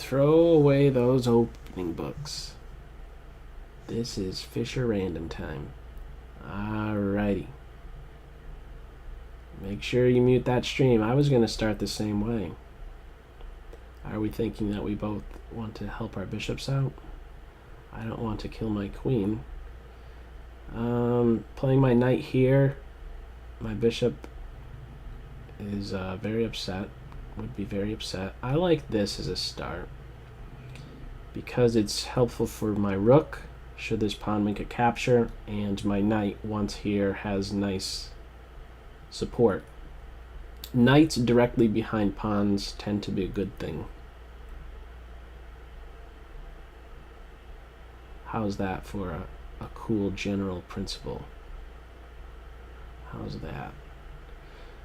Throw away those opening books. This is Fischer random time. Alrighty. Make sure you mute that stream. I was going to start the same way. Are we thinking that we both want to help our bishops out? I don't want to kill my queen. Playing my knight here. My bishop is very upset. Would be very upset. I like this as a start because it's helpful for my rook should this pawn make a capture, and my knight once here has nice support. Knights directly behind pawns tend to be a good thing. How's that for a cool general principle? How's that?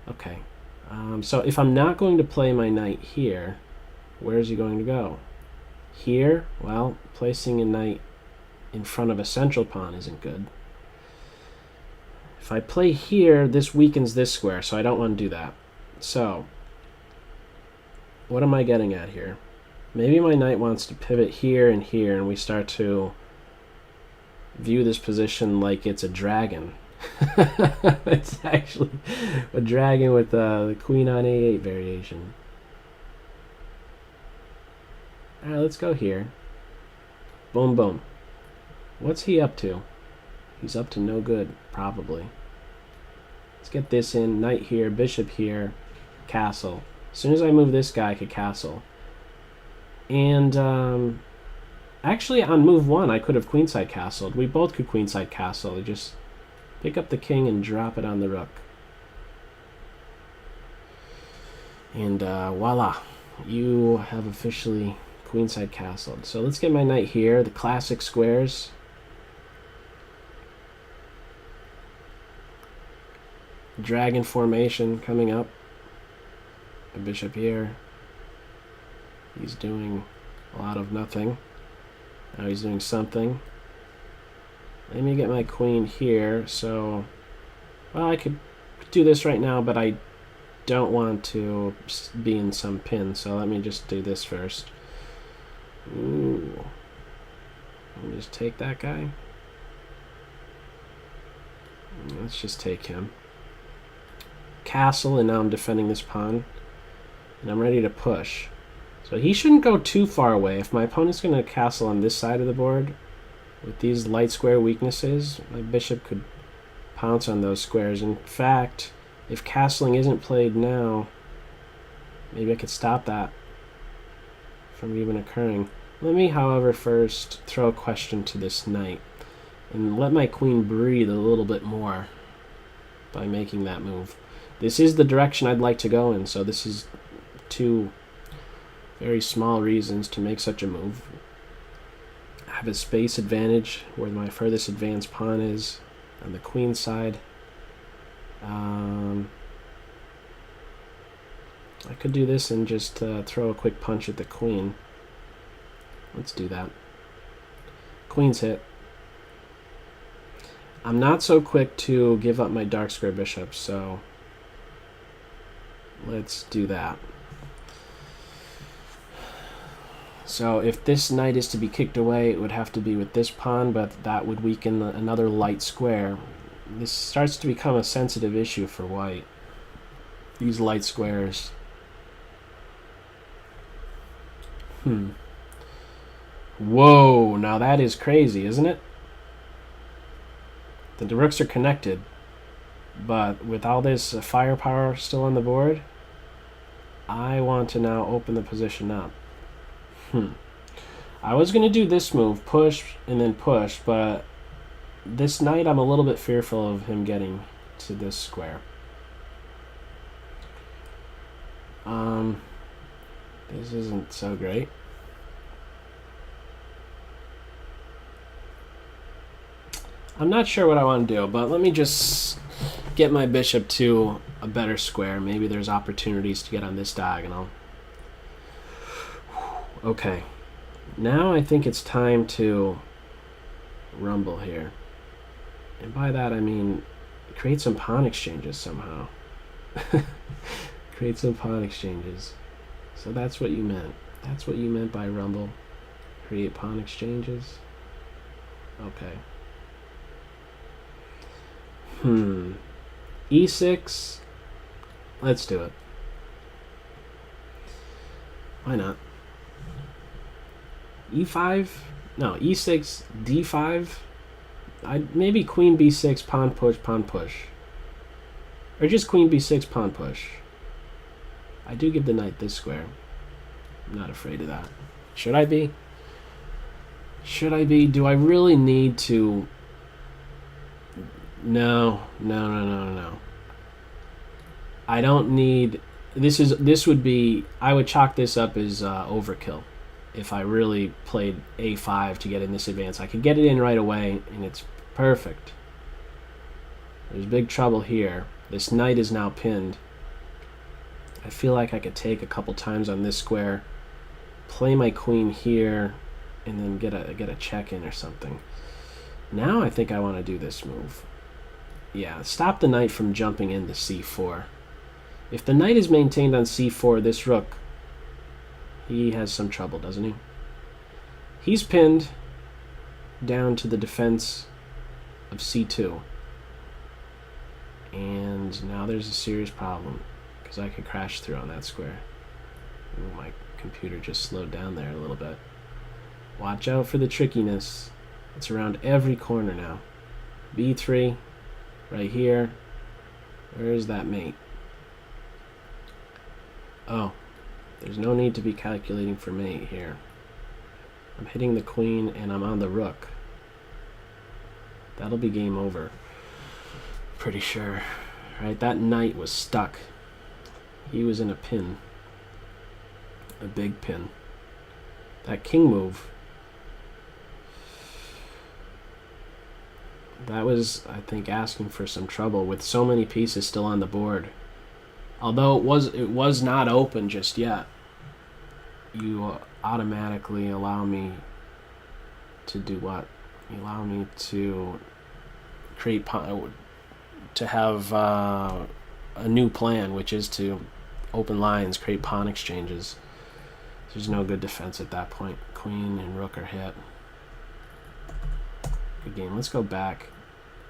Okay. So if I'm not going to play my knight here, where is he going to go? Here? Well, placing a knight in front of a central pawn isn't good. If I play here, this weakens this square, so I don't want to do that. So, what am I getting at here? Maybe my knight wants to pivot here, and we start to view this position like it's a dragon. It's actually a dragon with the queen on a8 variation. Alright, let's go here. Boom, boom. What's he up to? He's up to no good, probably. Let's get this in. Knight here, bishop here, castle. As soon as I move this guy, I could castle. And actually, on move 1, I could have queenside castled. We both could queenside castle. Just pick up the king and drop it on the rook. And voila, you have officially queenside castled. So let's get my knight here, the classic squares. Dragon formation coming up. A bishop here. He's doing a lot of nothing. Now he's doing something. Let me get my queen here. So, well, I could do this right now, but I don't want to be in some pin. So let me just do this first. Ooh. Let me just take that guy. Let's just take him. Castle, and now I'm defending this pawn. And I'm ready to push. So he shouldn't go too far away. If my opponent's going to castle on this side of the board, with these light square weaknesses, my bishop could pounce on those squares. In fact, if castling isn't played now, maybe I could stop that from even occurring. Let me, however, first throw a question to this knight and let my queen breathe a little bit more by making that move. This is the direction I'd like to go in, so this is two very small reasons to make such a move. I have a space advantage where my furthest advanced pawn is on the queen side. I could do this and just throw a quick punch at the queen. Let's do that. Queen's hit. I'm not so quick to give up my dark square bishop, so let's do that. So if this knight is to be kicked away, it would have to be with this pawn, but that would weaken another light square. This starts to become a sensitive issue for white. These light squares. Whoa, now that is crazy, isn't it? The rooks are connected, but with all this firepower still on the board, I want to now open the position up. I was going to do this move, push and then push, but this knight I'm a little bit fearful of him getting to this square. This isn't so great. I'm not sure what I want to do, but let me just get my bishop to a better square. Maybe there's opportunities to get on this diagonal. Okay, now I think it's time to rumble here. And by that I mean create some pawn exchanges somehow. Create some pawn exchanges. So that's what you meant. That's what you meant by rumble. Create pawn exchanges. Okay. E6. Let's do it. Why not? E5? No, E6, D5. Maybe queen B6, pawn push. Or just queen B6, pawn push. I do give the knight this square. I'm not afraid of that. Should I be? Should I be? Do I really need to? No. I don't need. This would be. I would chalk this up as overkill. If I really played A5 to get in this advance, I could get it in right away, and it's perfect. There's big trouble here. This knight is now pinned. I feel like I could take a couple times on this square, play my queen here, and then get a check in or something. Now I think I want to do this move. Yeah, stop the knight from jumping into C4. If the knight is maintained on C4, this rook, he has some trouble, doesn't he? He's pinned down to the defense of C2. And now there's a serious problem, because I could crash through on that square. Ooh, my computer just slowed down there a little bit. Watch out for the trickiness. It's around every corner now. B3, right here. Where is that mate? Oh, there's no need to be calculating for mate here. I'm hitting the queen and I'm on the rook. That'll be game over. Pretty sure. Right, that knight was stuck. He was in a pin. A big pin. That king move. That was, I think, asking for some trouble with so many pieces still on the board. Although it was not open just yet. You automatically allow me to do what? You allow me to create to have a new plan, which is to open lines, create pawn exchanges. There's no good defense at that point. Queen and rook are hit. Good game. Let's go back.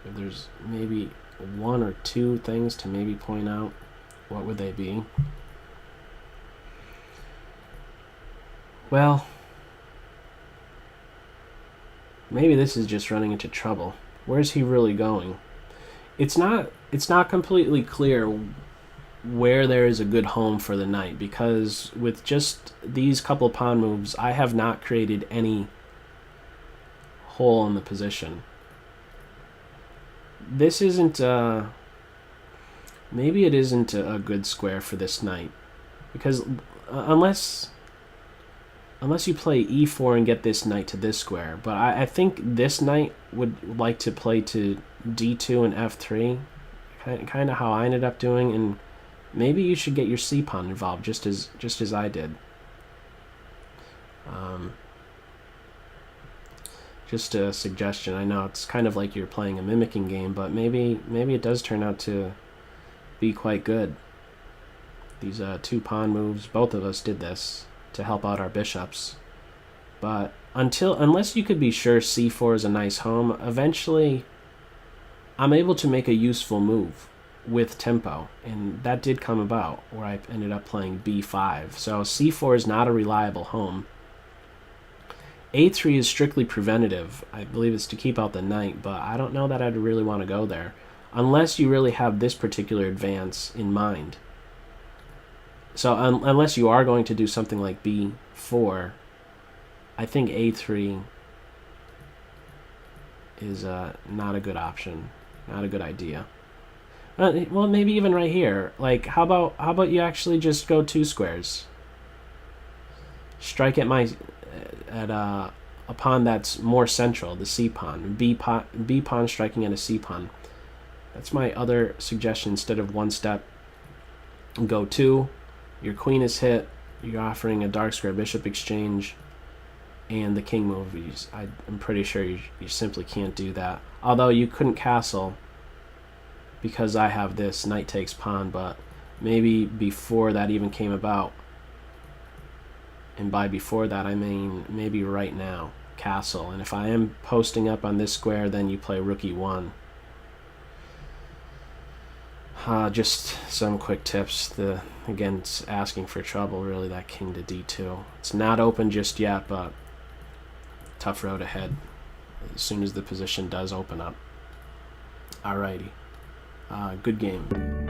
If there's maybe one or two things to maybe point out, what would they be? Well, maybe this is just running into trouble. Where's he really going? It's not completely clear where there is a good home for the knight, because with just these couple pawn moves, I have not created any hole in the position. This isn't maybe it isn't a good square for this knight, because unless you play e4 and get this knight to this square, but I think this knight would like to play to d2 and f3, kind of how I ended up doing, and maybe you should get your c pawn involved, just as I did. Just a suggestion. I know it's kind of like you're playing a mimicking game, but maybe it does turn out to be quite good. These two pawn moves, both of us did this to help out our bishops. But unless you could be sure c4 is a nice home, eventually I'm able to make a useful move with tempo, and that did come about where I ended up playing b5. So c4 is not a reliable home. a3 is strictly preventative. I believe it's to keep out the knight, but I don't know that I'd really want to go there unless you really have this particular advance in mind. So unless you are going to do something like b4, I think a3 is not a good option, not a good idea. Well, maybe even right here. Like, how about you actually just go two squares? Strike at a pawn that's more central, the c pawn. B pawn striking at a c pawn. That's my other suggestion. Instead of one step, go two. Your queen is hit. You're offering a dark square bishop exchange, and the king move. I'm pretty sure you simply can't do that. Although you couldn't castle because I have this knight takes pawn, but maybe before that even came about, And by before that, I mean maybe right now. Castle. And if I am posting up on this square, then you play rook e1. Just some quick tips. Again, it's asking for trouble, really, that king to d2. It's not open just yet, but tough road ahead as soon as the position does open up. Alrighty. Good game.